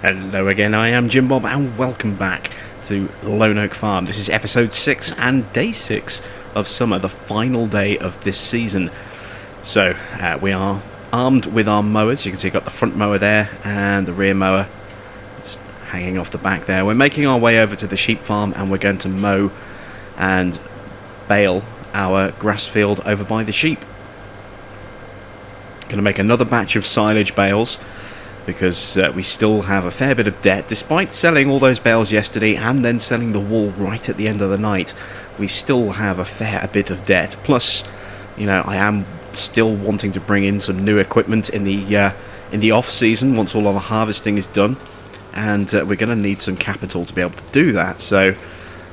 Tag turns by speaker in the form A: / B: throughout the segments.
A: Hello again, I am Jim Bob and welcome back to Lone Oak Farm. This is episode 6 and day 6 of summer, the final day of this season. So we are armed with our mowers. You can see we've got the front mower there and the rear mower just hanging off the back there. We're making our way over to the sheep farm and we're going to mow and bale our grass field over by the sheep. Going to make another batch of silage bales because we still have a fair bit of debt. Despite selling all those bales yesterday and then selling the wool right at the end of the night, we still have a fair bit of debt. Plus, you know, I am still wanting to bring in some new equipment in the off season once all of the harvesting is done, and we're going to need some capital to be able to do that. So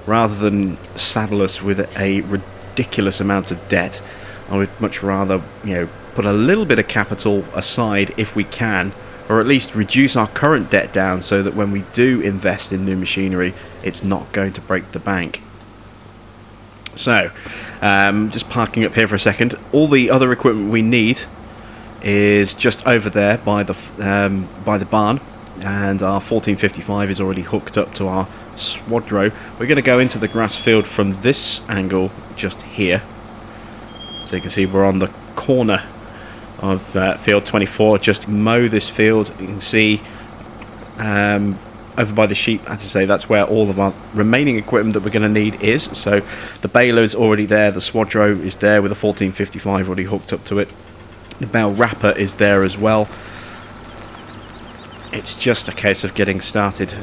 A: rather than saddle us with a ridiculous amount of debt, I would much rather, you know, put a little bit of capital aside if we can, or at least reduce our current debt down so that when we do invest in new machinery, it's not going to break the bank. So, just parking up here for a second. All the other equipment we need is just over there by the barn, and our 1455 is already hooked up to our Swadro. We're going to go into the grass field from this angle just here. So you can see we're on the corner of field 24. Just mow this field. You can see over by the sheep, as I say, that's where all of our remaining equipment that we're going to need is. So the baler is already there, the Swadro is there with a 1455 already hooked up to it, the bale wrapper is there as well. It's just a case of getting started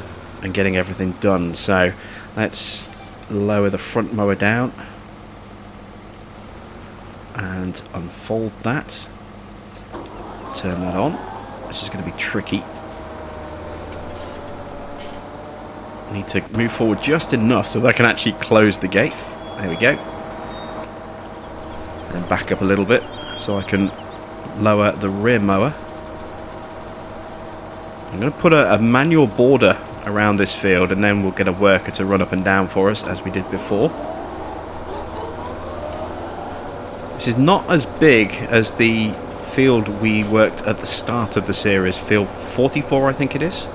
A: and getting everything done. So let's lower the front mower down and unfold that. Turn that on. This is going to be tricky. I need to move forward just enough so that I can actually close the gate. There we go. And back up a little bit so I can lower the rear mower. I'm going to put a manual border around this field, and then we'll get a worker to run up and down for us as we did before. This is not as big as the field we worked at the start of the series, field 44 I think it is.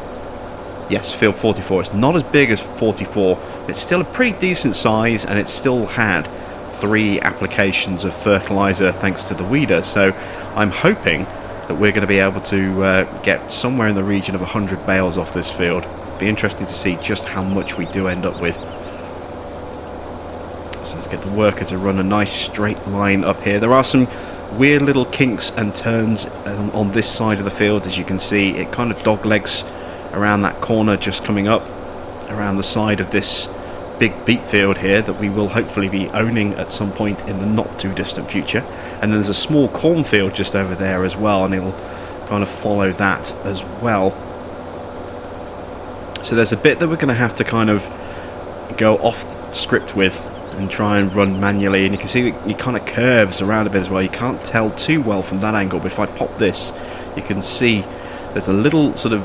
A: Yes, field 44. It's not as big as 44, it's still a pretty decent size, and it still had 3 applications of fertilizer thanks to the weeder. So I'm hoping that we're going to be able to get somewhere in the region of 100 bales off this field. Be interesting to see just how much we do end up with. So let's get the worker to run a nice straight line up here. There are some weird little kinks and turns on this side of the field. As you can see, it kind of doglegs around that corner just coming up around the side of this big beet field here that we will hopefully be owning at some point in the not too distant future. And there's a small cornfield just over there as well, and it'll kind of follow that as well. So there's a bit that we're going to have to kind of go off script with and try and run manually, and you can see that he kind of curves around a bit as well. You can't tell too well from that angle, but if I pop this, you can see there's a little sort of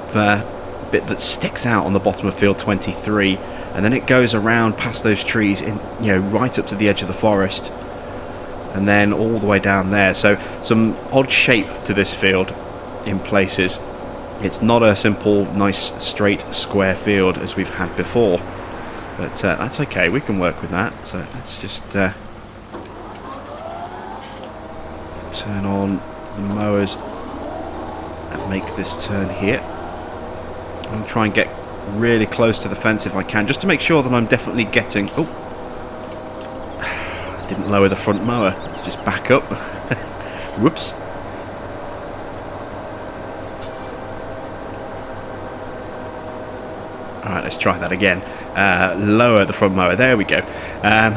A: bit that sticks out on the bottom of field 23, and then it goes around past those trees, in, you know, right up to the edge of the forest, and then all the way down there. So some odd shape to this field in places. It's not a simple, nice, straight, square field as we've had before. But that's okay, we can work with that. So let's just turn on the mowers and make this turn here. I'm going to try and get really close to the fence if I can, just to make sure that I'm definitely getting... Oh! Didn't lower the front mower. Let's just back up. Whoops. Alright, let's try that again. Lower the front mower. There we go. Yeah,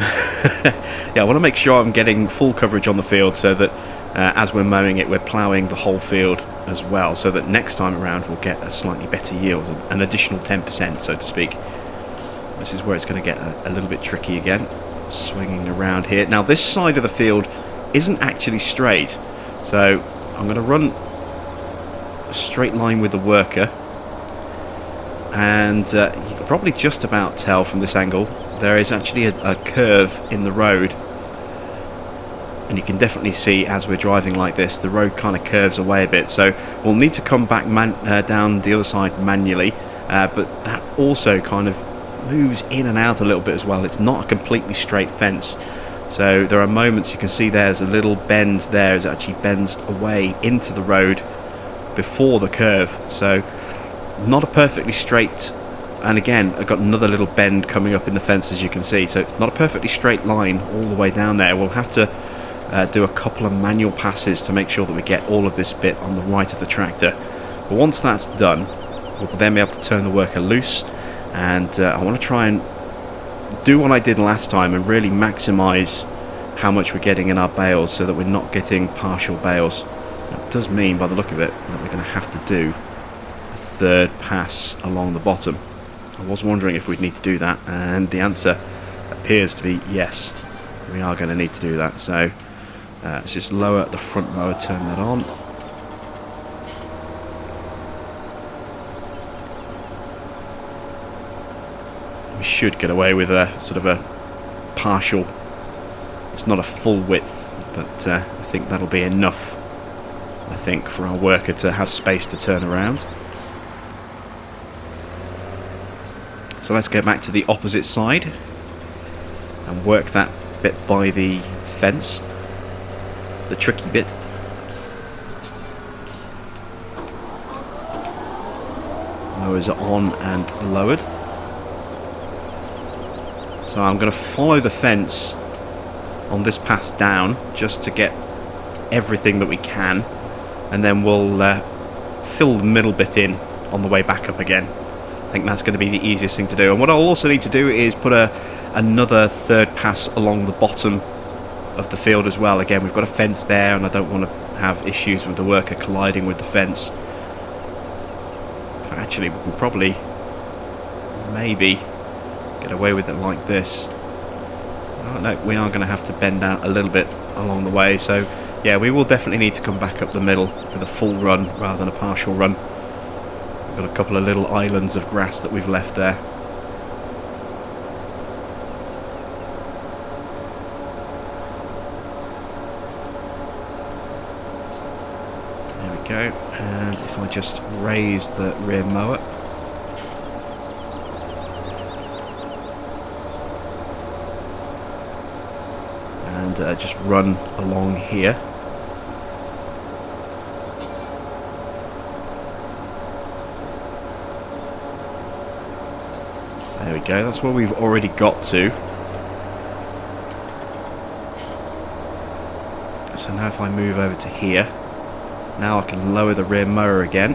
A: I want to make sure I'm getting full coverage on the field so that as we're mowing it, we're ploughing the whole field as well, so that next time around we'll get a slightly better yield, an additional 10%, so to speak. This is where it's going to get a little bit tricky again. Swinging around here. Now, this side of the field isn't actually straight, so I'm going to run a straight line with the worker. And you can probably just about tell from this angle there is actually a curve in the road, and you can definitely see as we're driving like this, the road kind of curves away a bit, so we'll need to come back down the other side manually but that also kind of moves in and out a little bit as well. It's not a completely straight fence, so there are moments you can see there's a little bend there as it actually bends away into the road before the curve, so not a perfectly straight. And again, I've got another little bend coming up in the fence, as you can see, so it's not a perfectly straight line all the way down there. We'll have to do a couple of manual passes to make sure that we get all of this bit on the right of the tractor. But once that's done, we'll then be able to turn the worker loose, and I want to try and do what I did last time and really maximise how much we're getting in our bales so that we're not getting partial bales. That does mean, by the look of it, that we're going to have to do a third pass along the bottom. I was wondering if we'd need to do that, and the answer appears to be yes, we are going to need to do that. So let's just lower the front mower, turn that on. We should get away with a sort of a partial, it's not a full width, but I think that'll be enough, I think, for our worker to have space to turn around. So let's go back to the opposite side and work that bit by the fence, the tricky bit. Mowers are on and lowered. So I'm going to follow the fence on this pass down just to get everything that we can, and then we'll fill the middle bit in on the way back up again. I think that's going to be the easiest thing to do. And what I'll also need to do is put another third pass along the bottom of the field as well. Again, we've got a fence there, and I don't want to have issues with the worker colliding with the fence. Actually, we can probably maybe get away with it like this. Oh, no, we are going to have to bend out a little bit along the way. So yeah, we will definitely need to come back up the middle with a full run rather than a partial run. Got a couple of little islands of grass that we've left there. There we go. And if I just raise the rear mower, and just run along here. There we go, that's where we've already got to. So now if I move over to here, now I can lower the rear mower again.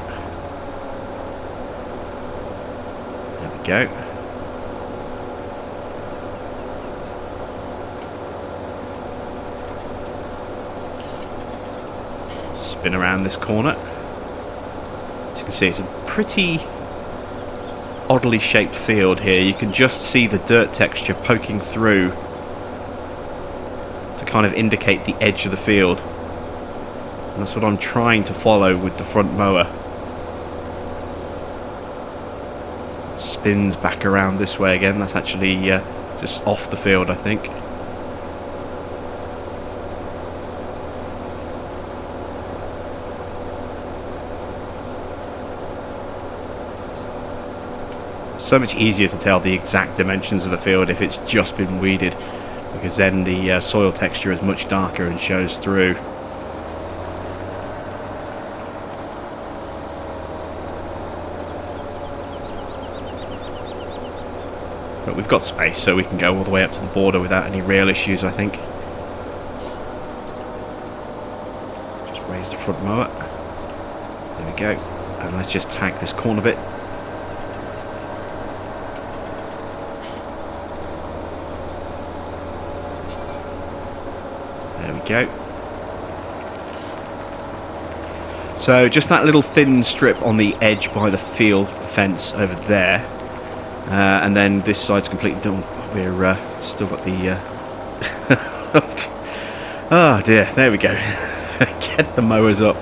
A: There we go. Spin around this corner. As you can see, it's a pretty oddly shaped field here. You can just see the dirt texture poking through to kind of indicate the edge of the field, and that's what I'm trying to follow with the front mower. Spins back around this way again. That's actually just off the field, I think. So much easier to tell the exact dimensions of the field if it's just been weeded, because then the soil texture is much darker and shows through. But we've got space, so we can go all the way up to the border without any real issues, I think. Just raise the front mower. There we go. And let's just tag this corner bit. There we go. So just that little thin strip on the edge by the field fence over there, and then this side's completely done. We're still got the oh dear, there we go. Get the mowers up.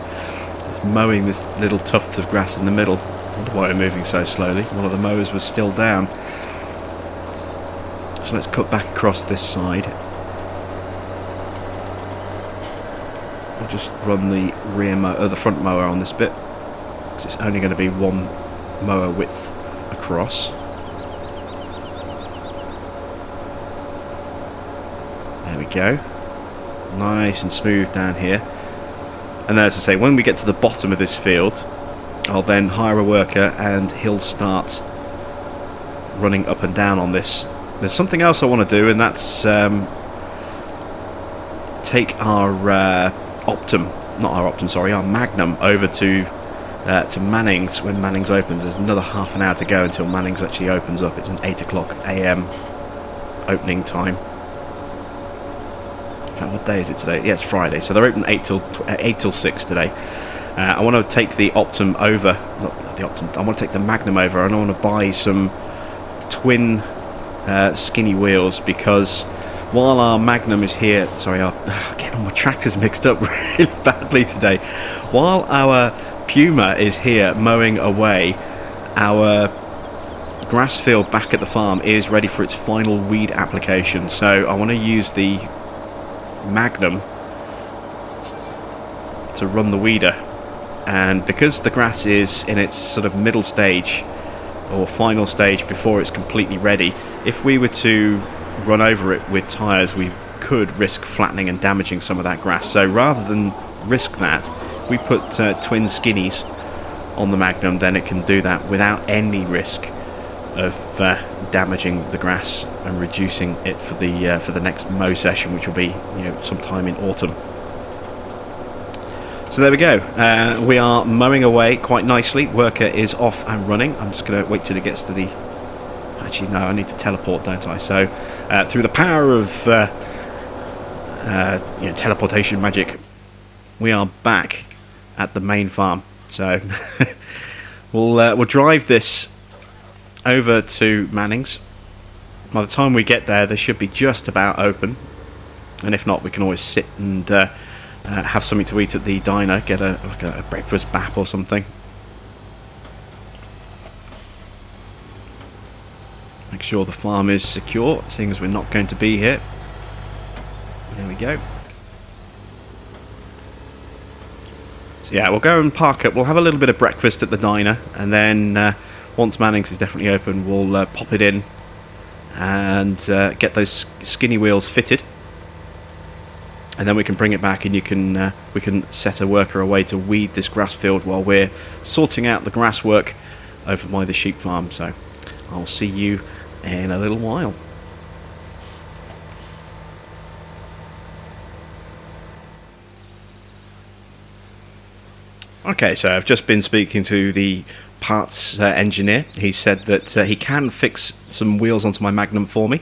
A: It's mowing this little tufts of grass in the middle. I wonder why we're moving so slowly. One of the mowers was still down. So let's cut back across this side. I'll just run the rear mower, the front mower on this bit, because it's only going to be one mower width across. There we go. Nice and smooth down here. And then, as I say, when we get to the bottom of this field, I'll then hire a worker and he'll start running up and down on this. There's something else I want to do, and that's take our our Magnum over to Manning's when Manning's opens. There's another half an hour to go until Manning's actually opens up. It's an 8 o'clock AM opening time. In fact, what day is it today? Yeah, it's Friday, so they're open 8 till 6 today. I want to take the Optum over, not the Optum, I want to take the Magnum over, and I want to buy some twin skinny wheels, because while our Magnum is here, sorry, I'm getting all my tractors mixed up really badly today. While our Puma is here mowing away, our grass field back at the farm is ready for its final weed application. So I want to use the Magnum to run the weeder, and because the grass is in its sort of middle stage or final stage before it's completely ready, if we were to run over it with tyres, we could risk flattening and damaging some of that grass. So rather than risk that, we put twin skinnies on the Magnum, then it can do that without any risk of damaging the grass and reducing it for the next mow session, which will be sometime in autumn. So there we go. We are mowing away quite nicely. Worker is off and running. I'm just going to wait till it gets to the... Actually, no, I need to teleport, don't I? So through the power of teleportation magic, we are back at the main farm. So we'll drive this over to Manning's. By the time we get there, they should be just about open, and if not, we can always sit and have something to eat at the diner, get a breakfast bap or something. Make sure the farm is secure, seeing as we're not going to be here. There we go. So yeah, we'll go and park up. We'll have a little bit of breakfast at the diner, and then once Manning's is definitely open, we'll pop it in and get those skinny wheels fitted, and then we can bring it back, and we can set a worker away to weed this grass field while we're sorting out the grass work over by the sheep farm. So I'll see you in a little while. Okay, so I've just been speaking to the parts engineer. He said that he can fix some wheels onto my Magnum for me.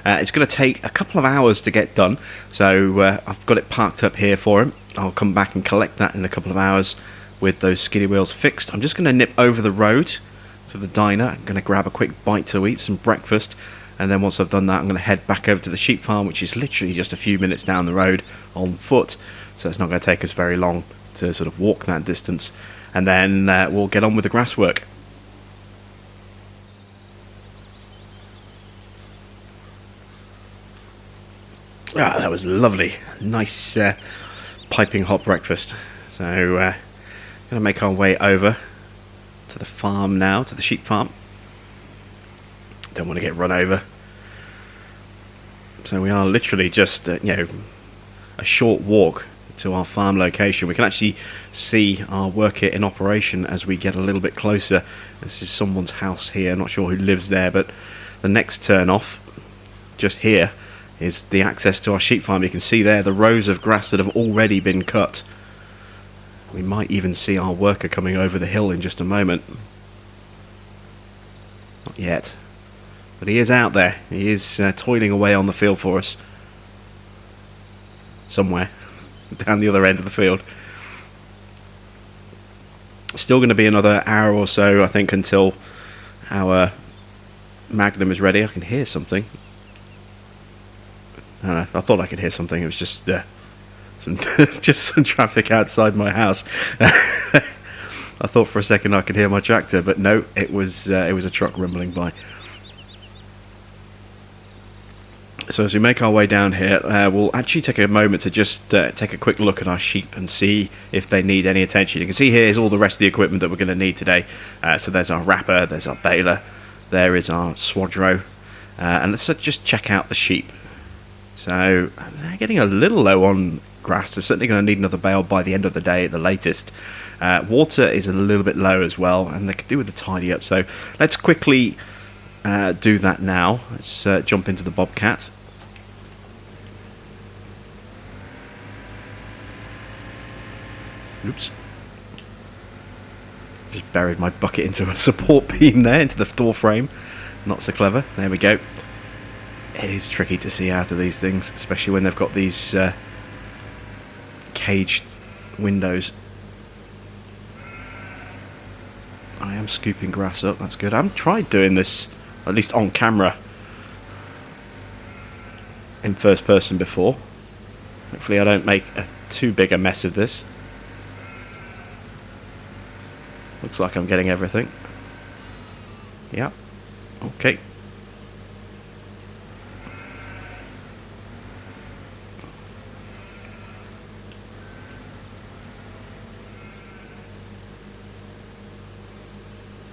A: It's going to take a couple of hours to get done, so I've got it parked up here for him. I'll come back and collect that in a couple of hours with those skinny wheels fixed. I'm just going to nip over the road to the diner. I'm going to grab a quick bite to eat, some breakfast, and then once I've done that, I'm going to head back over to the sheep farm, which is literally just a few minutes down the road on foot, so it's not going to take us very long to sort of walk that distance, and then we'll get on with the grass work. Ah, that was lovely. Nice piping hot breakfast. So going to make our way over to the farm now, to the sheep farm. Don't want to get run over. So we are literally just a short walk to our farm location. We can actually see our worker in operation as we get a little bit closer. This is someone's house here, not sure who lives there, but the next turn off just here is the access to our sheep farm. You can see there the rows of grass that have already been cut. We might even see our worker coming over the hill in just a moment. Not yet, but he is out there. He is toiling away on the field for us somewhere down the other end of the field. Still going to be another hour or so, I think, until our Magnum is ready. I can hear something. I don't know, I thought I could hear something. It was just some traffic outside my house. I thought for a second I could hear my tractor, but no, it was a truck rumbling by. So as we make our way down here, we'll actually take a moment to just take a quick look at our sheep and see if they need any attention. You can see here is all the rest of the equipment that we're going to need today. So there's our wrapper, there's our baler, There is our Swadro. And let's just check out the sheep. So they're getting a little low on grass. They're certainly going to need another bale by the end of the day at the latest. Water is a little bit low as well, and they could do with a tidy up. So let's quickly do that now. Let's jump into the Bobcat. Oops. Just buried my bucket into a support beam there, into the door frame. Not so clever. There we go. It is tricky to see out of these things, especially when they've got these caged windows. I am scooping grass up, that's good. I haven't tried doing this, at least on camera, in first person before. Hopefully I don't make too big a mess of this. Looks like I'm getting everything. Yeah. Okay.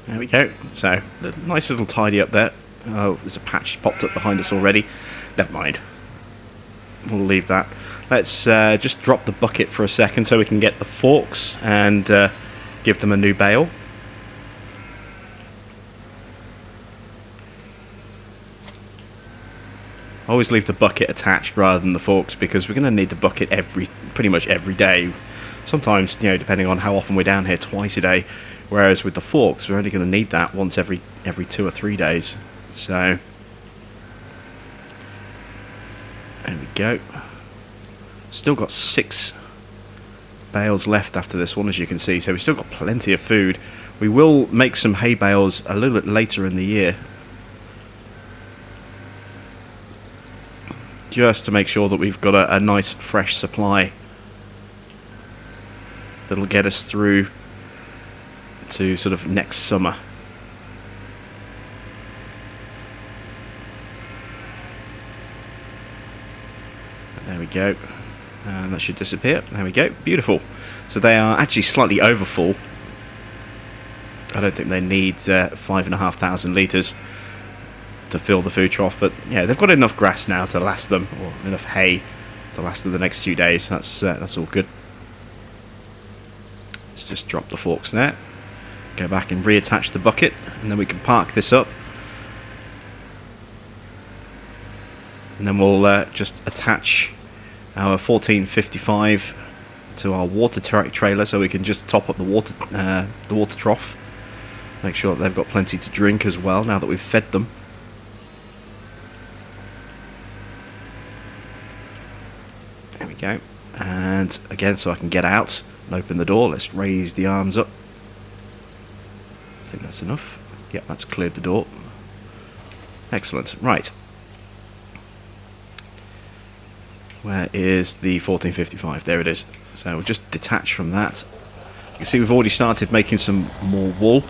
A: There we go. So, a nice little tidy up there. Oh, there's a patch popped up behind us already. Never mind. We'll leave that. Let's just drop the bucket for a second so we can get the forks and give them a new bale. Always leave the bucket attached rather than the forks, because we're going to need the bucket pretty much every day. Sometimes, you know, depending on how often we're down here, twice a day. Whereas with the forks, we're only going to need that once every 2 or 3 days. So there we go. Still got 6 bales left after this one, as you can see. So we've still got plenty of food. We will make some hay bales a little bit later in the year, just to make sure that we've got a nice fresh supply that'll get us through to sort of next summer. There we go, and that should disappear. There we go, beautiful. So they are actually slightly over full. I don't think they need 5,500 litres to fill the food trough, but yeah, they've got enough grass now to last them, or enough hay to last them the next few days. That's all good. Let's just drop the forks there, go back and reattach the bucket, and then we can park this up, and then we'll just attach our 1455 to our water trailer, so we can just top up the water trough. Make sure that they've got plenty to drink as well now that we've fed them. There we go. And again, so I can get out and open the door, let's raise the arms up. I think that's enough. Yep, that's cleared the door. Excellent. Right. Where is the 1455? There it is. So we'll just detach from that. You can see we've already started making some more wool.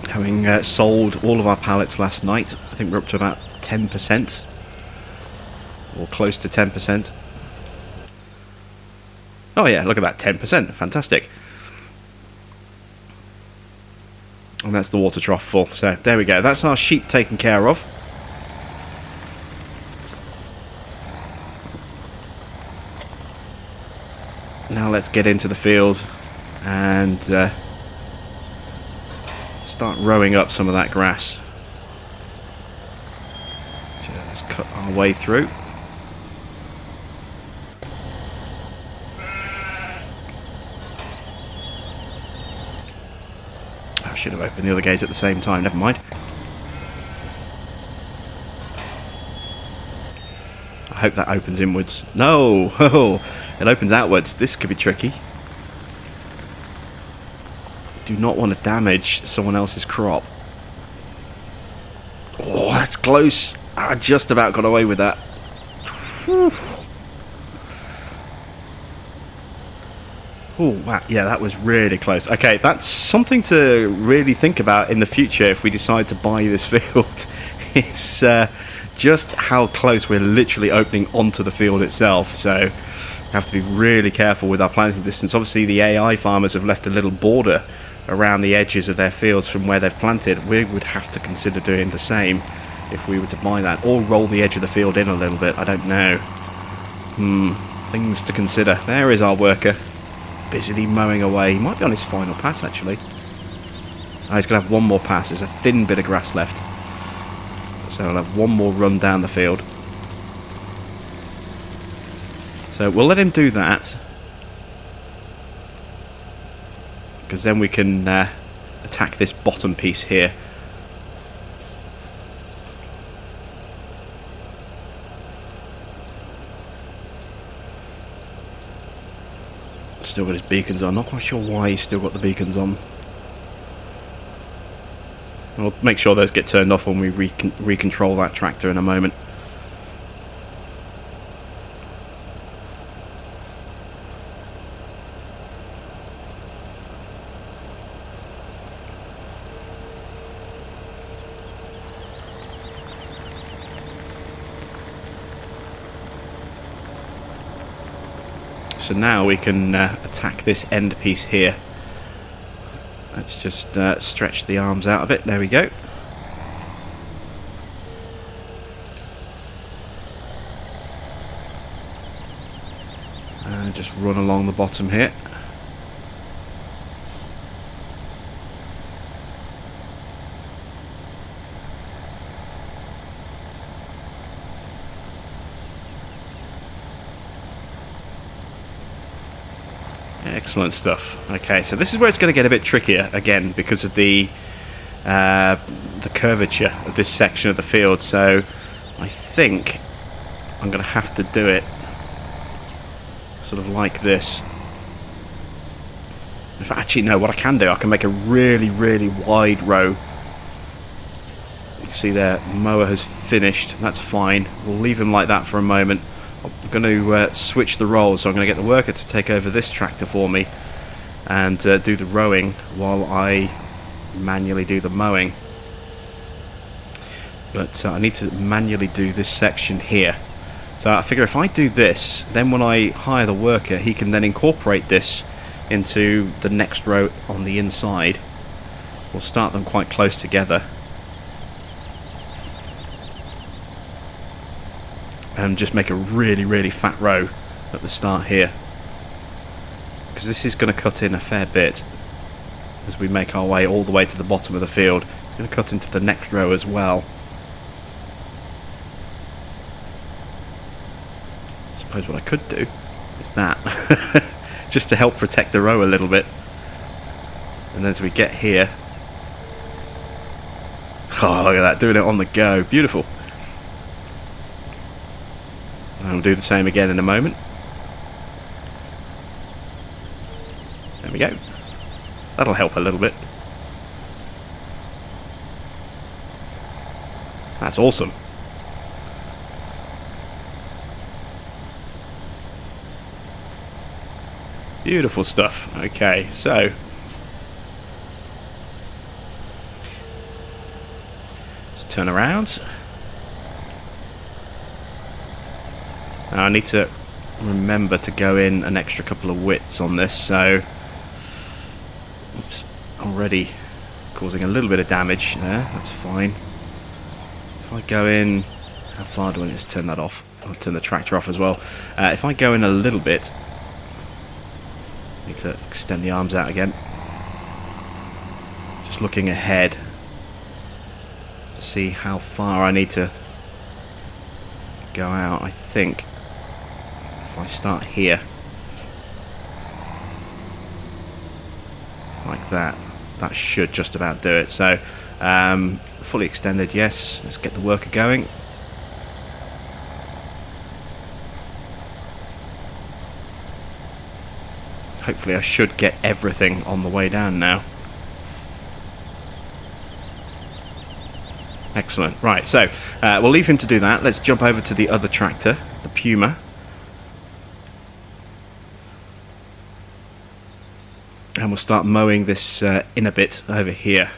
A: Having sold all of our pallets last night, I think we're up to about 10%. Or close to 10%. Oh yeah, look at that, 10%. Fantastic. And that's the water trough full. So there we go. That's our sheep taken care of. Now let's get into the field and start rowing up some of that grass. Just cut our way through. I should have opened the other gate at the same time, never mind. I hope that opens inwards. No! Oh, it opens outwards. This could be tricky. Do not want to damage someone else's crop. Oh, that's close. I just about got away with that. Whew. Oh, wow. Yeah, that was really close. Okay, that's something to really think about in the future if we decide to buy this field. It's just how close we're literally opening onto the field itself. So we have to be really careful with our planting distance. Obviously, the AI farmers have left a little border around the edges of their fields from where they've planted, we would have to consider doing the same if we were to buy that, or roll the edge of the field in a little bit. I don't know. Things to consider. There is our worker, busily mowing away. He might be on his final pass, actually. Oh, he's going to have one more pass. There's a thin bit of grass left, so I'll have one more run down the field. So we'll let him do that, because then we can attack this bottom piece here. Still got his beacons on. Not quite sure why he's still got the beacons on. We'll make sure those get turned off when we recontrol that tractor in a moment. So now we can attack this end piece here. Let's just stretch the arms out a bit. There we go. And just run along the bottom here. Excellent stuff. Okay, so this is where it's going to get a bit trickier again because of the curvature of this section of the field. So I think I'm going to have to do it sort of like this. In fact, actually, no, what I can do, I can make a really, really wide row. You can see there, mower has finished. That's fine. We'll leave him like that for a moment. I'm going to switch the roles, so I'm going to get the worker to take over this tractor for me and do the rowing while I manually do the mowing. But I need to manually do this section here. So I figure if I do this, then when I hire the worker, he can then incorporate this into the next row on the inside. We'll start them quite close together. And just make a really, really fat row at the start here, because this is going to cut in a fair bit as we make our way all the way to the bottom of the field. It's going to cut into the next row as well. I suppose what I could do is that, just to help protect the row a little bit. And as we get here, oh, look at that, doing it on the go, beautiful. I'll do the same again in a moment. There we go. That'll help a little bit. That's awesome. Beautiful stuff. Okay, so let's turn around. Now I need to remember to go in an extra couple of widths on this, so oops, already causing a little bit of damage there. That's fine. If I go in, how far do I need to turn that off? I'll turn the tractor off as well. If I go in a little bit, I need to extend the arms out again. Just looking ahead to see how far I need to go out. I think if I start here like that, that should just about do it. So fully extended, yes. Let's get the worker going. Hopefully I should get everything on the way down now. Excellent. Right, so we'll leave him to do that. Let's jump over to the other tractor, the Puma. And we'll start mowing this inner bit over here.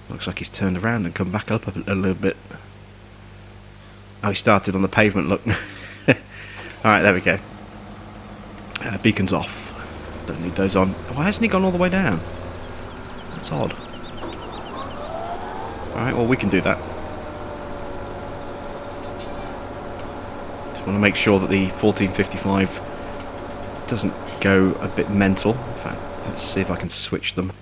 A: Looks like he's turned around and come back up a little bit. Oh, he started on the pavement, look. Alright, there we go. Beacons off. Don't need those on. Why hasn't he gone all the way down? That's odd. Alright, well we can do that. Just want to make sure that the 1455 doesn't go a bit mental. In fact, let's see if I can switch them.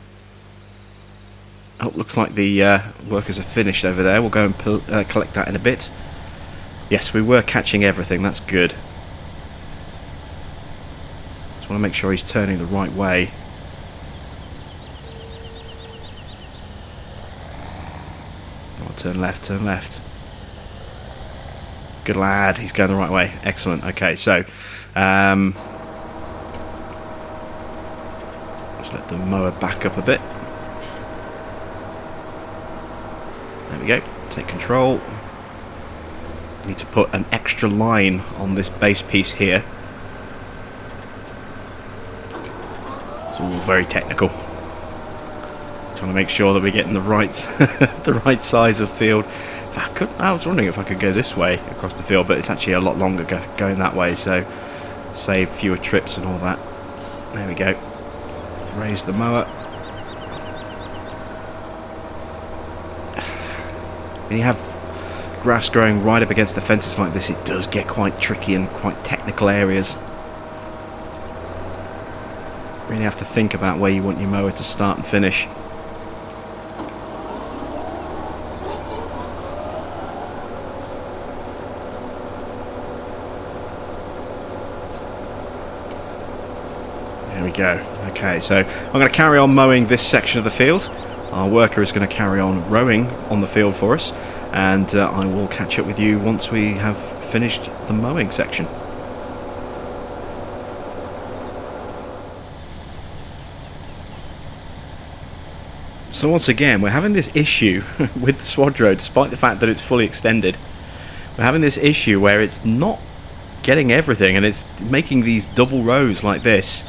A: Oh, looks like the workers are finished over there. We'll go and collect that in a bit. Yes, we were catching everything. That's good. Just want to make sure he's turning the right way. Oh, turn left, turn left. Good lad, he's going the right way. Excellent. Okay, so let's let the mower back up a bit. There we go. Take control. Need to put an extra line on this base piece here. It's all very technical. Trying to make sure that we're getting the right the right size of field. I was wondering if I could go this way across the field, but it's actually a lot longer going that way, so save fewer trips and all that. There we go. Raise the mower. When you have grass growing right up against the fences like this, it does get quite tricky and quite technical areas. Really have to think about where you want your mower to start and finish. There we go. Okay, so I'm going to carry on mowing this section of the field. Our worker is going to carry on rowing on the field for us, and I will catch up with you once we have finished the mowing section. So once again, we're having this issue with the Swadro, despite the fact that it's fully extended. We're having this issue where it's not getting everything, and it's making these double rows like this,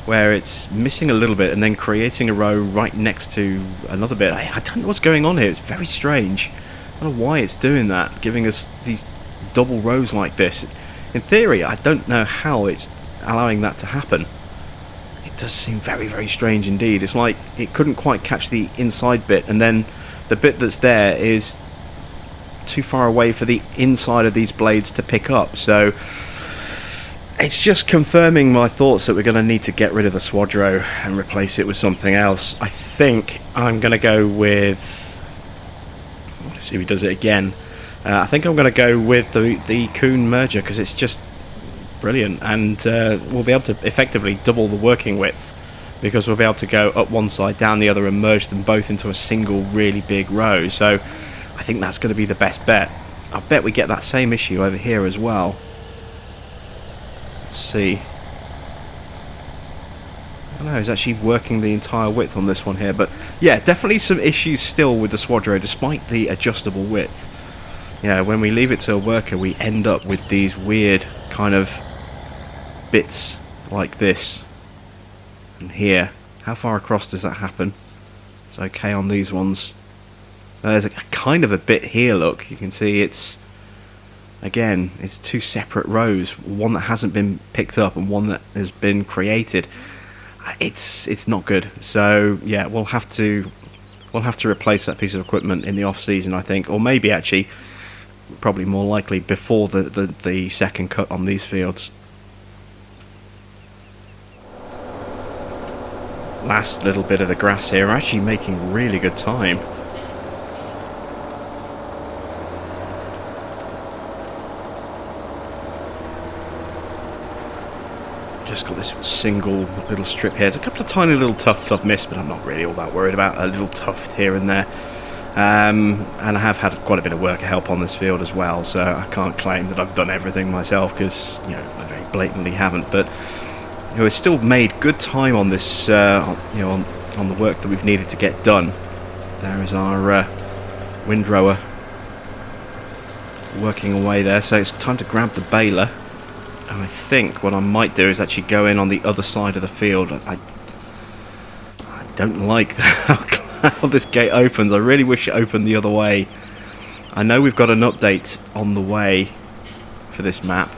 A: where it's missing a little bit and then creating a row right next to another bit. I don't know what's going on here. It's very strange. I don't know why it's doing that, giving us these double rows like this. In theory, I don't know how it's allowing that to happen. It does seem very, very strange indeed. It's like it couldn't quite catch the inside bit, and then the bit that's there is too far away for the inside of these blades to pick up. So it's just confirming my thoughts that we're going to need to get rid of the Swadro and replace it with something else. I think I'm going to go with... Let's see if he does it again. I think I'm going to go with the Kuhn merger, because it's just brilliant, and we'll be able to effectively double the working width, because we'll be able to go up one side, down the other, and merge them both into a single really big row. So I think that's going to be the best bet. I bet we get that same issue over here as well. See, I don't know, it's actually working the entire width on this one here, but yeah, definitely some issues still with the Swadro despite the adjustable width. Yeah, when we leave it to a worker, we end up with these weird kind of bits like this and here. How far across does that happen? It's okay on these ones. There's a kind of a bit here, look, you can see it's... Again, it's two separate rows, one that hasn't been picked up and one that has been created. It's not good. So yeah, we'll have to replace that piece of equipment in the off season, I think, or maybe actually, probably more likely before the second cut on these fields. Last little bit of the grass here, we're actually making really good time. Just got this single little strip here. There's a couple of tiny little tufts I've missed, but I'm not really all that worried about a little tuft here and there. And I have had quite a bit of worker help on this field as well, so I can't claim that I've done everything myself, because I very blatantly haven't. But we've still made good time on this, on the work that we've needed to get done. There is our windrower working away there, so it's time to grab the baler. And I think what I might do is actually go in on the other side of the field. I don't like how this gate opens. I really wish it opened the other way. I know we've got an update on the way for this map.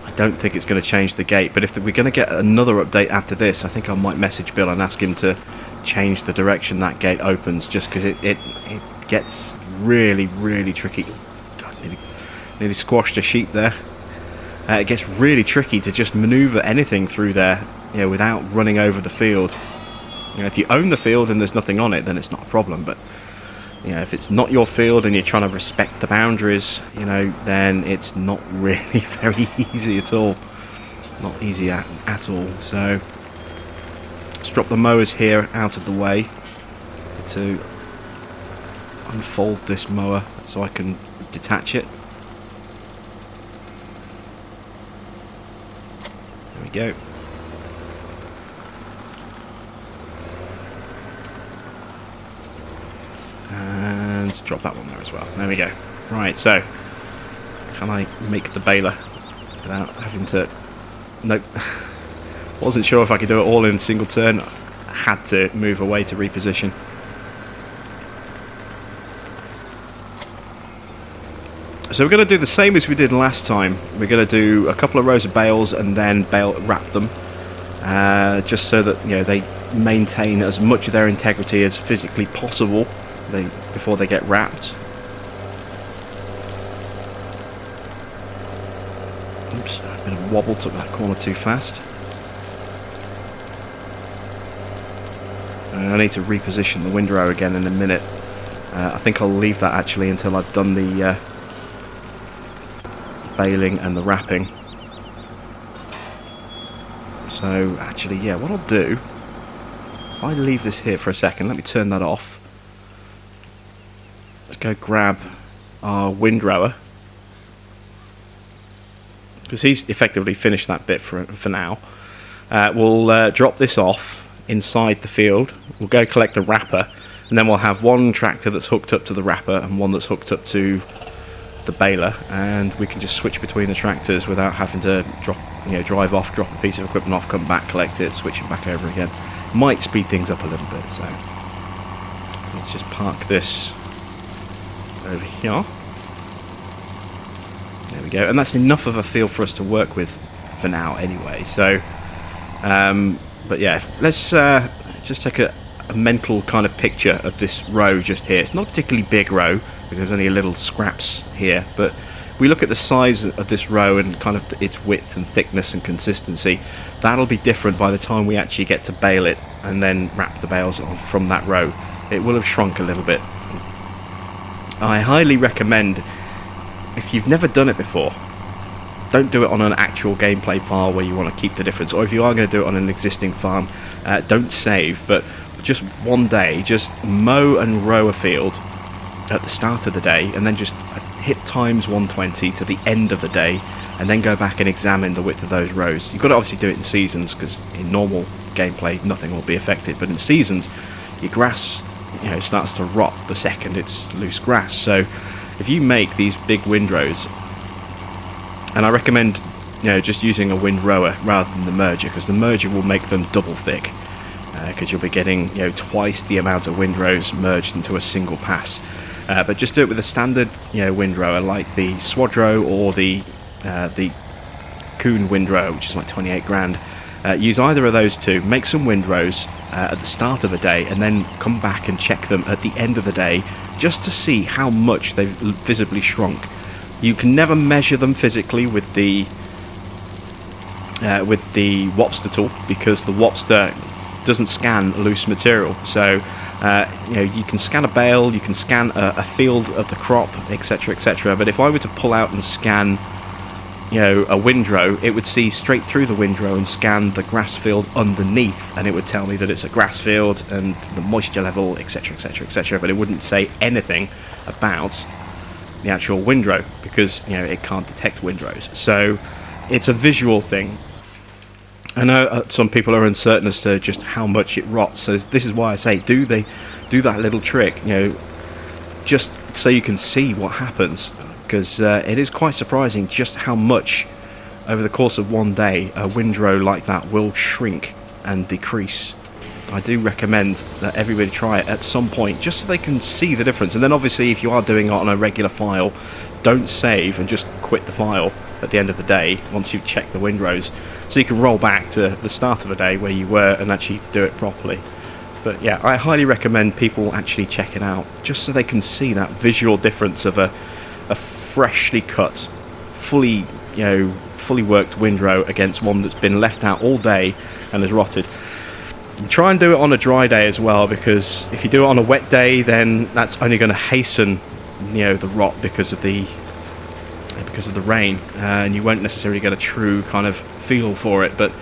A: I I don't think it's going to change the gate, but if we're going to get another update after this, I think I might message Bill and ask him to change the direction that gate opens, just because it gets really, really tricky. God, nearly squashed a sheep there. It gets really tricky to just manoeuvre anything through there, you know, without running over the field. You know, if you own the field and there's nothing on it, then it's not a problem, but you know, if it's not your field and you're trying to respect the boundaries, you know, then it's not really very easy at all. Not easy at all. So let's drop the mowers here out of the way to unfold this mower so I can detach it. There we go. And drop that one there as well. There we go. Right, so can I make the baler without having to... Nope. Wasn't sure if I could do it all in a single turn. I had to move away to reposition. So we're going to do the same as we did last time. We're going to do a couple of rows of bales and then bale wrap them, just so that, you know, they maintain as much of their integrity as physically possible before they get wrapped. Oops, a bit of wobble, took that corner too fast. I need to reposition the windrow again in a minute. I think I'll leave that actually until I've done the baling and the wrapping. So actually, yeah, what I'll do, if I leave this here for a second, let me turn that off. Let's go grab our windrower, because he's effectively finished that bit for now. We'll drop this off inside the field. We'll go collect the wrapper, and then we'll have one tractor that's hooked up to the wrapper and one that's hooked up to the baler, and we can just switch between the tractors without having to drive off, drop a piece of equipment off, come back, collect it, switch it back over again. Might speed things up a little bit. So let's just park this over here. There we go, and that's enough of a field for us to work with for now anyway. So but yeah, let's just take a mental kind of picture of this row just here. It's not a particularly big row because there's only a little scraps here, but we look at the size of this row and kind of its width and thickness and consistency. That'll be different by the time we actually get to bale it and then wrap the bales on from that row. It will have shrunk a little bit. I highly recommend, if you've never done it before, don't do it on an actual gameplay file where you want to keep the difference, or if you are going to do it on an existing farm, don't save, but just one day, just mow and row a field at the start of the day, and then just hit times 120 to the end of the day, and then go back and examine the width of those rows. You've got to obviously do it in seasons, because in normal gameplay nothing will be affected, but in seasons your grass, you know, starts to rot the second it's loose grass. So if you make these big windrows, and I recommend, you know, just using a windrower rather than the merger, because the merger will make them double thick, because you'll be getting, you know, twice the amount of windrows merged into a single pass. But just do it with a standard, you know, windrower like the Swadro or the Kuhn windrower, which is like 28 grand. Use either of those two, make some windrows at the start of the day, and then come back and check them at the end of the day, just to see how much they've visibly shrunk. You can never measure them physically with the Wopster tool, because the Wopster doesn't scan loose material. So you know, you can scan a bale, you can scan a field of the crop, etc., etc. But if I were to pull out and scan, you know, a windrow, it would see straight through the windrow and scan the grass field underneath, and it would tell me that it's a grass field and the moisture level, etc., etc., etc. But it wouldn't say anything about the actual windrow, because, you know, it can't detect windrows. So it's a visual thing. I know some people are uncertain as to just how much it rots, so this is why I say do that little trick, you know, just so you can see what happens, because it is quite surprising just how much over the course of one day a windrow like that will shrink and decrease. I do recommend that everybody try it at some point, just so they can see the difference. And then obviously if you are doing it on a regular file, don't save and just quit the file. at the end of the day once you've checked the windrows, so you can roll back to the start of the day where you were and actually do it properly. But yeah, I highly recommend people actually check it out, just so they can see that visual difference of a freshly cut, fully worked windrow against one that's been left out all day and has rotted. And try and do it on a dry day as well, because if you do it on a wet day, then that's only going to hasten the rot because of the rain, and you won't necessarily get a true kind of feel for it. But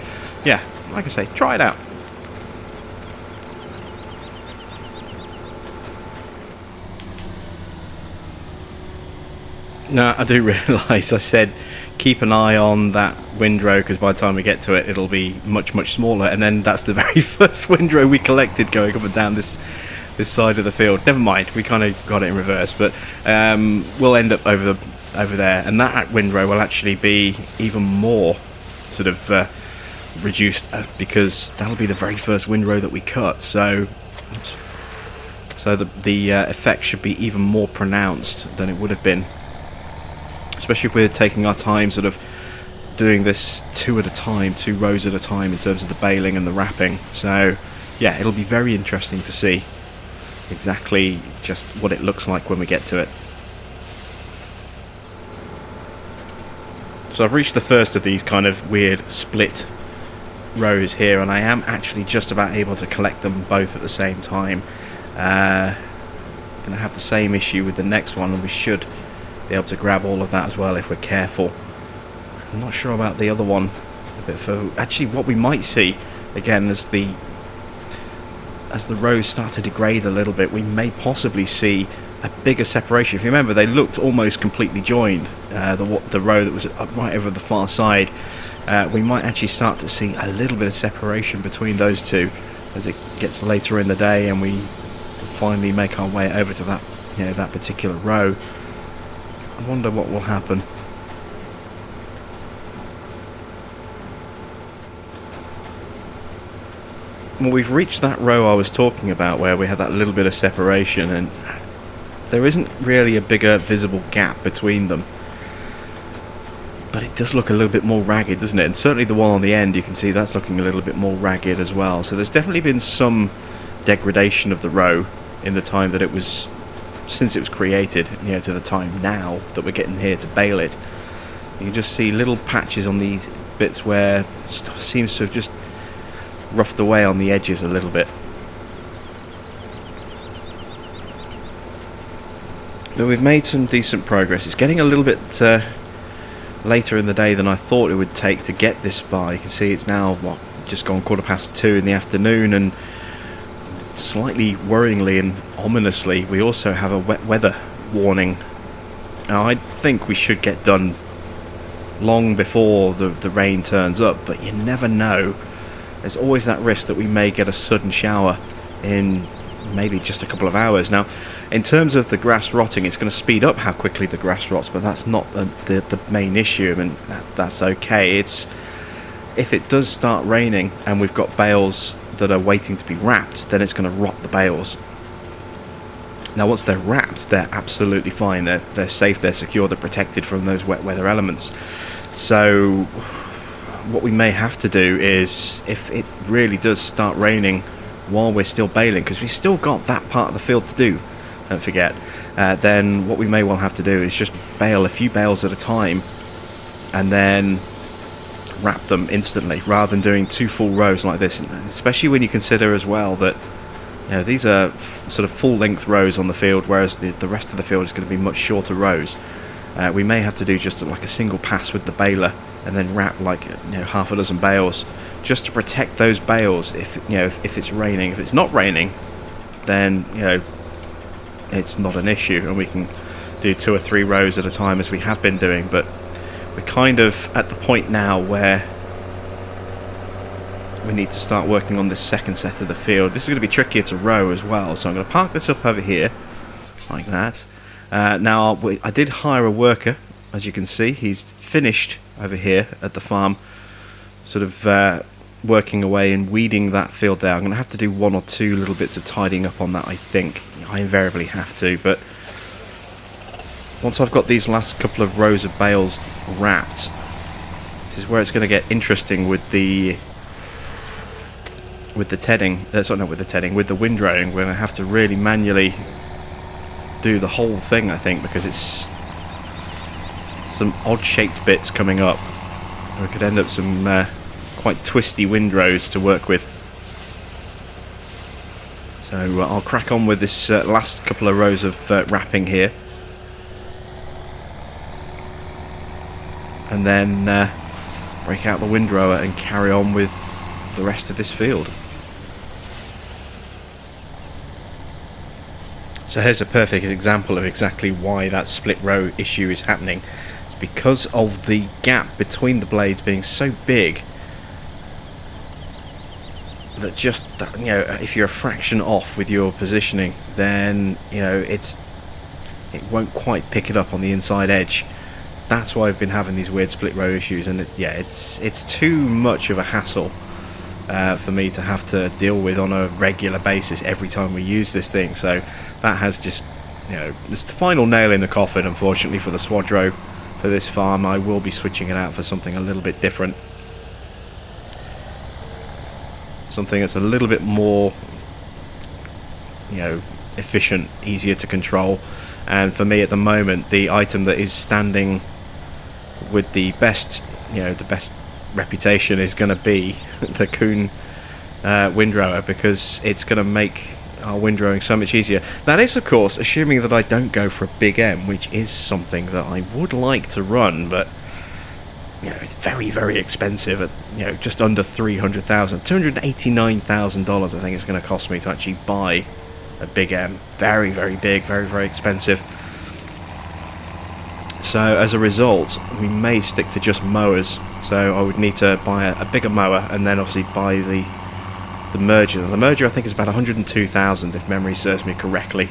A: yeah, like I say, try it out. Now, I do realise I said keep an eye on that windrow, because by the time we get to it, it'll be much, much smaller, and then that's the very first windrow we collected going up and down this side of the field. Never mind, we kind of got it in reverse, but we'll end up over there, and that windrow will actually be even more sort of reduced, because that'll be the very first windrow that we cut. So the effect should be even more pronounced than it would have been, especially if we're taking our time sort of doing this two rows at a time in terms of the baling and the wrapping. So yeah, it'll be very interesting to see exactly just what it looks like when we get to it. So I've reached the first of these kind of weird split rows here, and I am actually just about able to collect them both at the same time. Going to have the same issue with the next one, and we should be able to grab all of that as well if we're careful. I'm not sure about the other one a bit further. Actually, what we might see again as the rows start to degrade a little bit, we may possibly see a bigger separation. If you remember, they looked almost completely joined, the row that was right over the far side. We might actually start to see a little bit of separation between those two as it gets later in the day and we finally make our way over to that particular row. I wonder what will happen. Well, we've reached that row I was talking about where we had that little bit of separation, and there isn't really a bigger visible gap between them, but it does look a little bit more ragged, doesn't it? And certainly the one on the end, you can see that's looking a little bit more ragged as well. So there's definitely been some degradation of the row in the time that it was, since it was created, to the time now that we're getting here to bale it. You can just see little patches on these bits where stuff seems to have just roughed away on the edges a little bit. But we've made some decent progress. It's getting a little bit later in the day than I thought it would take to get this far. You can see it's now just gone 2:15 in the afternoon, and slightly worryingly and ominously, we also have a wet weather warning. Now, I think we should get done long before the rain turns up, but you never know. There's always that risk that we may get a sudden shower in maybe just a couple of hours. Now, in terms of the grass rotting, it's going to speed up how quickly the grass rots, but that's not the main issue. I mean, that's okay. It's if it does start raining and we've got bales that are waiting to be wrapped, then it's going to rot the bales. Now, once they're wrapped, they're absolutely fine. They're safe, they're secure, they're protected from those wet weather elements. So what we may have to do is, if it really does start raining while we're still baling, because we've still got that part of the field to do, don't forget, then what we may well have to do is just bale a few bales at a time and then wrap them instantly, rather than doing two full rows like this, especially when you consider as well that these are sort of full length rows on the field, whereas the rest of the field is going to be much shorter rows. We may have to do just like a single pass with the baler and then wrap like half a dozen bales, just to protect those bales if it's raining. If it's not raining, then it's not an issue, and we can do 2 or 3 rows at a time as we have been doing. But we're kind of at the point now where we need to start working on this second set of the field. This is going to be trickier to row as well, so I'm going to park this up over here like that. Now I did hire a worker, as you can see. He's finished over here at the farm, sort of working away and weeding that field down. I'm going to have to do 1 or 2 little bits of tidying up on that, I think. I invariably have to, but once I've got these last couple of rows of bales wrapped, this is where it's going to get interesting with the tedding. Sorry, not with the tedding, with the windrowing. We're going to have to really manually do the whole thing, I think, because it's some odd-shaped bits coming up. We could end up some quite twisty windrows to work with. So I'll crack on with this last couple of rows of wrapping here, and then break out the windrower and carry on with the rest of this field. So here's a perfect example of exactly why that split row issue is happening. It's because of the gap between the blades being so big that just, you know, if you're a fraction off with your positioning, then, you know, it won't quite pick it up on the inside edge. That's why I've been having these weird split row issues, and it's too much of a hassle for me to have to deal with on a regular basis every time we use this thing. So that has just, you know, it's the final nail in the coffin, unfortunately, for the Swadro for this farm. I will be switching it out for something a little bit different, something that's a little bit more, you know, efficient, easier to control. And for me at the moment, the item that is standing with the best, you know, the best reputation is going to be the Kuhn windrower, because it's going to make our windrowing so much easier. That is, of course, assuming that I don't go for a big M, which is something that I would like to run, but, you know, it's very, very expensive at, you know, just under $300,000, $289,000 I think it's going to cost me to actually buy a big M. Very, very big, very, very expensive. So as a result, we may stick to just mowers. So I would need to buy a bigger mower, and then obviously buy the merger. The merger I think is about $102,000 if memory serves me correctly.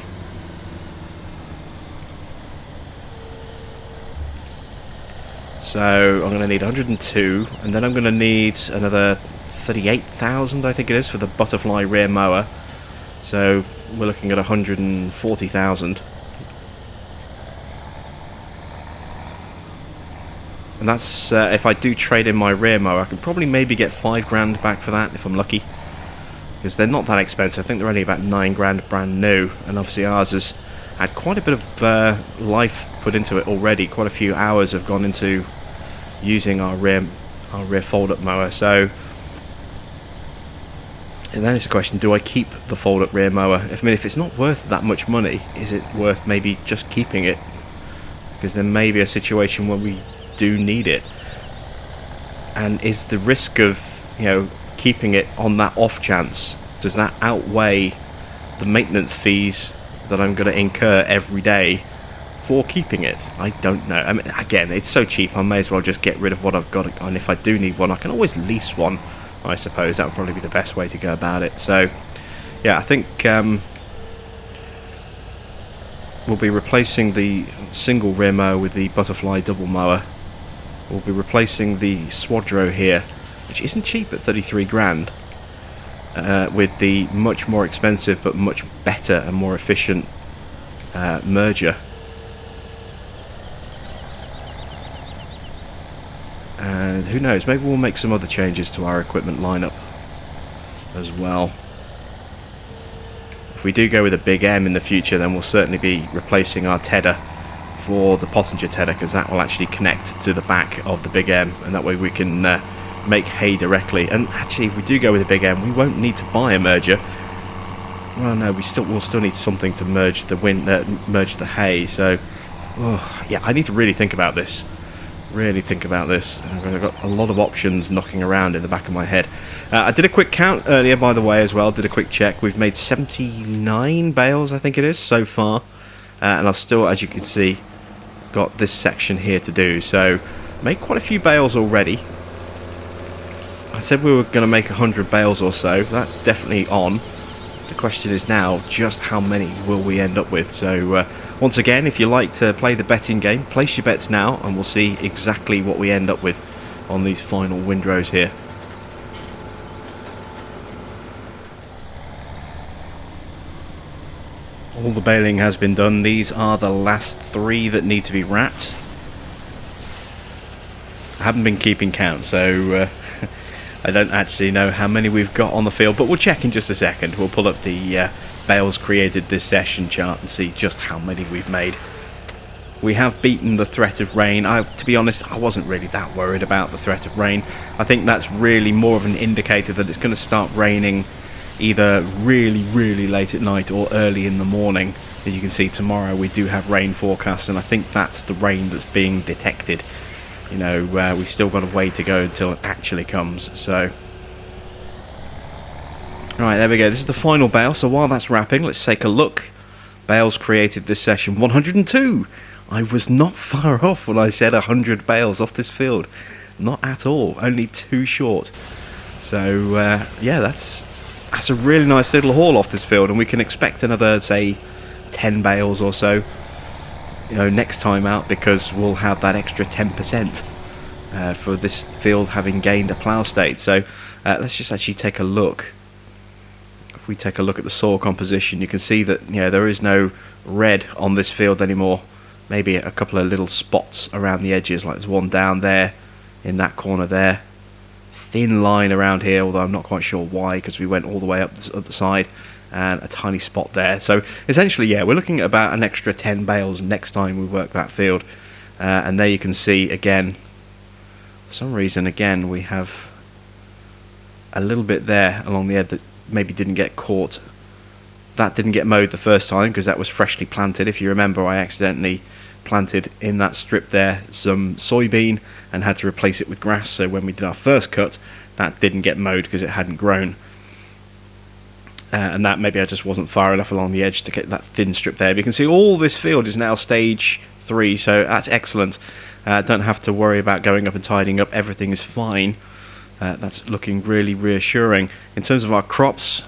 A: So I'm going to need 102, and then I'm going to need another 38,000 I think it is for the butterfly rear mower. So we're looking at 140,000. And that's if I do trade in my rear mower. I can probably maybe get $5,000 back for that if I'm lucky, because they're not that expensive. I think they're only about $9,000 brand new, and obviously ours has had quite a bit of life put into it already. Quite a few hours have gone into using our rear fold-up mower. So, and then it's a question: do I keep the fold-up rear mower? I mean, if it's not worth that much money, is it worth maybe just keeping it? Because there may be a situation where we do need it, and is the risk of, you know, keeping it on that off chance, does that outweigh the maintenance fees that I'm going to incur every day for keeping it? I don't know. I mean, again, it's so cheap, I may as well just get rid of what I've got, and if I do need one, I can always lease one, I suppose. That would probably be the best way to go about it. So yeah, I think we'll be replacing the single rear mower with the butterfly double mower. We'll be replacing the Swadro here, which isn't cheap at $33,000, with the much more expensive but much better and more efficient merger. And who knows, maybe we'll make some other changes to our equipment lineup as well. If we do go with a big M in the future, then we'll certainly be replacing our tedder for the Pottinger tedder, because that will actually connect to the back of the big M, and that way we can make hay directly. And actually, if we do go with a big M, we won't need to buy a merger. Well, no, we'll still need something to merge the hay. So, yeah, I need to really think about this. I've got a lot of options knocking around in the back of my head. I did a quick count earlier, by the way, as well. Did a quick check. We've made 79 bales, I think it is, so far. And I've still, as you can see, got this section here to do. So made quite a few bales already. I said we were going to make 100 bales or so. That's definitely on. The question is now, just how many will we end up with? So once again, if you like to play the betting game, place your bets now, and we'll see exactly what we end up with on these final windrows here. All the baling has been done. These are the last 3 that need to be wrapped. I haven't been keeping count, so I don't actually know how many we've got on the field, but we'll check in just a second. We'll pull up the bales created this session chart and see just how many we've made. We have beaten the threat of rain. To be honest, I wasn't really that worried about the threat of rain. I think that's really more of an indicator that it's going to start raining either really, really late at night or early in the morning. As you can see, tomorrow we do have rain forecast, and I think that's the rain that's being detected. You know, we've still got a way to go until it actually comes, so... Right, there we go. This is the final bale, so while that's wrapping, let's take a look. Bales created this session, 102! I was not far off when I said 100 bales off this field. Not at all, only 2 short. So, yeah, that's a really nice little haul off this field, and we can expect another, say, 10 bales or so, you know, next time out, because we'll have that extra 10% for this field having gained a plough state. So let's just actually take a look. If we take a look at the soil composition, you can see that, you know, there is no red on this field anymore. Maybe a couple of little spots around the edges, like there's one down there in that corner there. Thin line around here, although I'm not quite sure why, because we went all the way up the side, and a tiny spot there. So essentially, yeah, we're looking at about an extra 10 bales next time we work that field. And there you can see again, for some reason, again, we have a little bit there along the edge that maybe didn't get caught. That didn't get mowed the first time because that was freshly planted. If you remember, I accidentally planted in that strip there some soybean and had to replace it with grass, so when we did our first cut, that didn't get mowed because it hadn't grown. And that maybe I just wasn't far enough along the edge to get that thin strip there. But you can see all this field is now stage 3, so that's excellent. Don't have to worry about going up and tidying up. Everything is fine. That's looking really reassuring. In terms of our crops,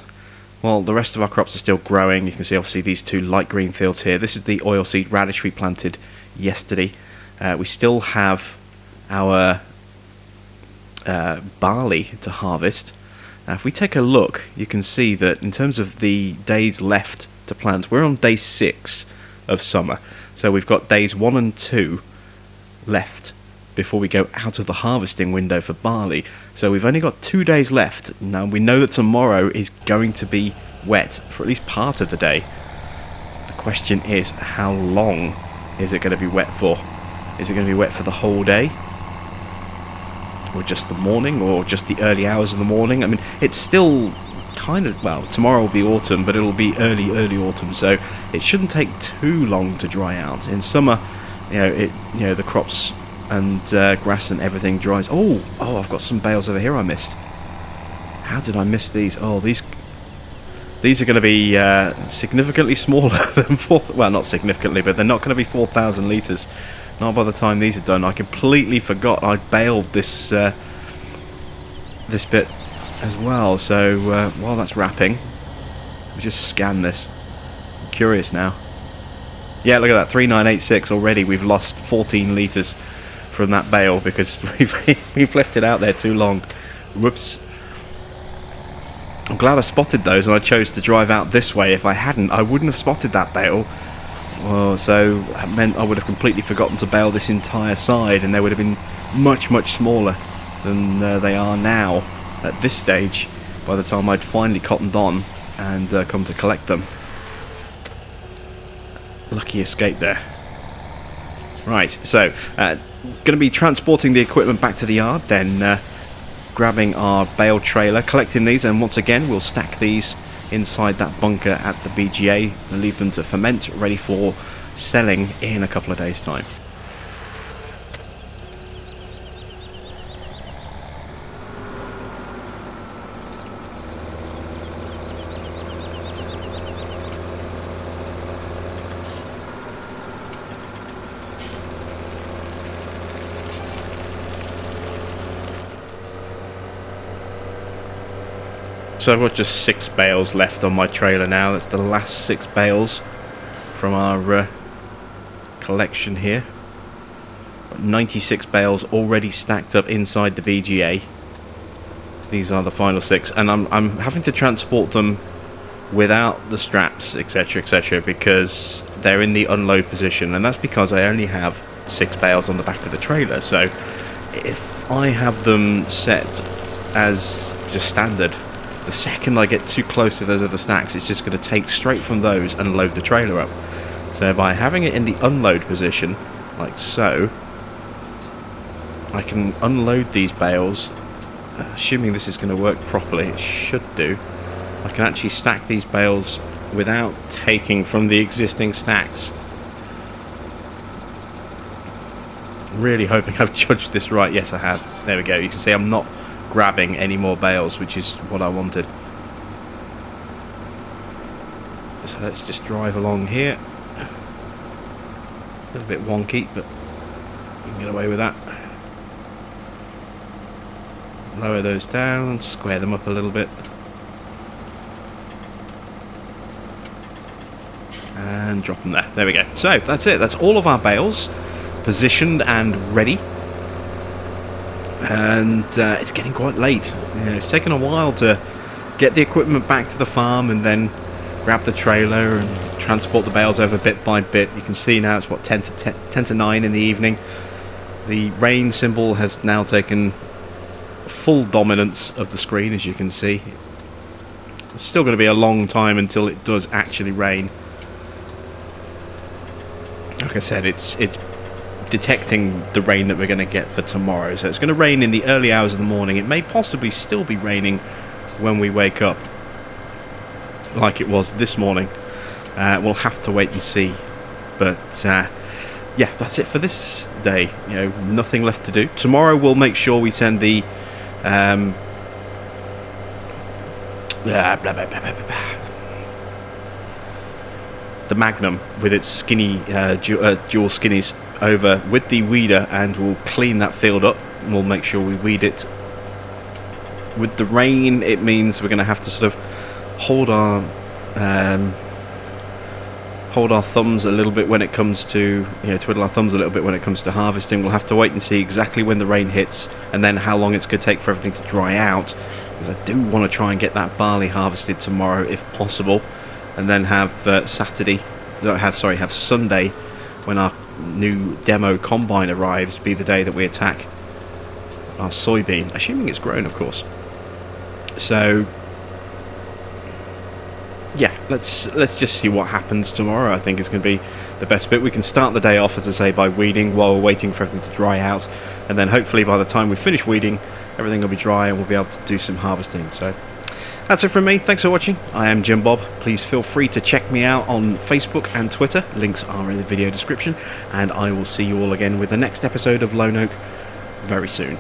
A: well, the rest of our crops are still growing. You can see obviously these 2 light green fields here. This is the oilseed radish we planted yesterday. We still have our barley to harvest. Now, if we take a look, you can see that in terms of the days left to plant, we're on day 6 of summer. So we've got days 1 and 2 left before we go out of the harvesting window for barley. So we've only got 2 days left. Now we know that tomorrow is going to be wet for at least part of the day. The question is, how long is it going to be wet for? Is it going to be wet for the whole day? Or just the morning, or just the early hours of the morning? I mean, it's still kind of, well, tomorrow will be autumn, but it'll be early autumn, so it shouldn't take too long to dry out. In summer, the crops and grass and everything dries. Oh, I've got some bales over here I missed. How did I miss these? Oh, these are going to be significantly smaller than well, not significantly, but they're not going to be 4,000 litres. Not by the time these are done. I completely forgot I baled this this bit as well. So while that's wrapping, we just scan this. I'm curious now. Yeah, look at that, 3986 already. We've lost 14 litres from that bale because we've left it out there too long. Whoops. I'm glad I spotted those and I chose to drive out this way. If I hadn't, I wouldn't have spotted that bale. Well, so that meant I would have completely forgotten to bale this entire side, and they would have been much smaller than they are now at this stage by the time I'd finally cottoned on and come to collect them. Lucky escape there. Right, so going to be transporting the equipment back to the yard, then grabbing our bale trailer, collecting these, and once again we'll stack these inside that bunker at the BGA and leave them to ferment, ready for selling in a couple of days' time. So I've got just 6 bales left on my trailer now. That's the last 6 bales from our collection here. Got 96 bales already stacked up inside the BGA. These are the final 6, and I'm having to transport them without the straps, etc, etc, because they're in the unload position, and that's because I only have 6 bales on the back of the trailer. So if I have them set as just standard, the second I get too close to those other stacks, it's just going to take straight from those and load the trailer up. So by having it in the unload position, like so, I can unload these bales, assuming this is going to work properly. It should do. I can actually stack these bales without taking from the existing stacks. Really hoping I've judged this right. Yes, I have. There we go. You can see I'm not grabbing any more bales, which is what I wanted. So let's just drive along here. A little bit wonky, but we can get away with that. Lower those down, square them up a little bit. And drop them there. There we go. So that's it. That's all of our bales positioned and ready. And it's getting quite late. It's taken a while to get the equipment back to the farm and then grab the trailer and transport the bales over bit by bit. You can see now it's what, 10 to 9 in the evening. The rain symbol has now taken full dominance of the screen, as you can see. It's still going to be a long time until it does actually rain. Like I said, it's detecting the rain that we're going to get for tomorrow. So it's going to rain in the early hours of the morning. It may possibly still be raining when we wake up, like it was this morning. We'll have to wait and see. But yeah, that's it for this day. Nothing left to do. Tomorrow we'll make sure we send the the Magnum with its skinny dual skinnies over with the weeder, and we'll clean that field up, and we'll make sure we weed it. With the rain, it means we're going to have to sort of hold our thumbs a little bit when it comes to, twiddle our thumbs a little bit when it comes to harvesting. We'll have to wait and see exactly when the rain hits and then how long it's going to take for everything to dry out, because I do want to try and get that barley harvested tomorrow if possible, and then have Sunday, when our new demo combine arrives, be the day that we attack our soybean, assuming it's grown, of course. So yeah, let's just see what happens tomorrow. I think it's going to be the best bit. We can start the day off, as I say, by weeding while we're waiting for everything to dry out, and then hopefully by the time we finish weeding, everything will be dry and we'll be able to do some harvesting. So that's it from me. Thanks for watching. I am Jim Bob. Please feel free to check me out on Facebook and Twitter. Links are in the video description, and I will see you all again with the next episode of Lone Oak very soon.